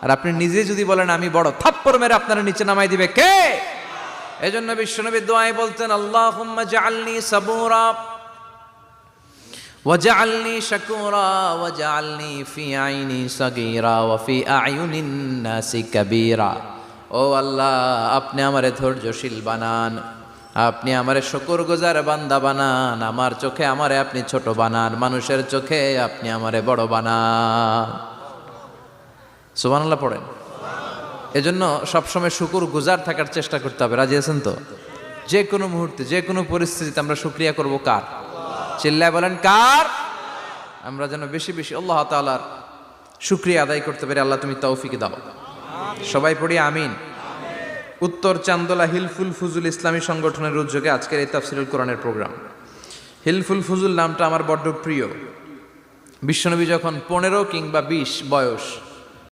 আর আপনি নিজে যদি বলেন আমি বড়, থাপ্পড় মেরে আপনারা নিচে নামাই দিবে কে? এজন্য বিশ্বনবী দোয়ায় বলতেন, আল্লাহুম্মা জাআলনি সাবুরা ওয়াজআলনি শাকুরা ওয়াজআলনি ফি আইনি সাগীরা ওয়া ফি আয়ুনিন নাসি কাবীরা। ও আল্লাহ, আপনি আমারে ধৈর্যশীল বানান, আপনি আমারে শুকরগুজার বান্দা বানান, আমার চোখে আমারে আপনি ছোট বানান, মানুষের চোখে আপনি আমারে বড় বানান। সুবহানাল্লাহ পড়েন। এজন্য সবসময় শুকরগুজার থাকার চেষ্টা করতে হবে। রাজি আছেন তো? যে কোনো মুহূর্তে, যে কোনো পরিস্থিতিতে আমরা শুকরিয়া করব কার? চিল্লায় বলেন কার? আমরা যেন বেশি বেশি আল্লাহ তাআলার শুকরিয়া আদায় করতে পারি। আল্লাহ তুমি তৌফিক দাও। সবাই পড়ি আমিন। উত্তর চান্দোলা হিলফুল ফুজুল ইসলামী সংগঠনের উদ্যোগে আজকের এই তাফসীরুল কোরআনের প্রোগ্রাম। হিলফুল ফুজুল নামটা আমার বড্ড প্রিয়। বিশ্বনবী যখন 15 কিংবা 20 বয়স,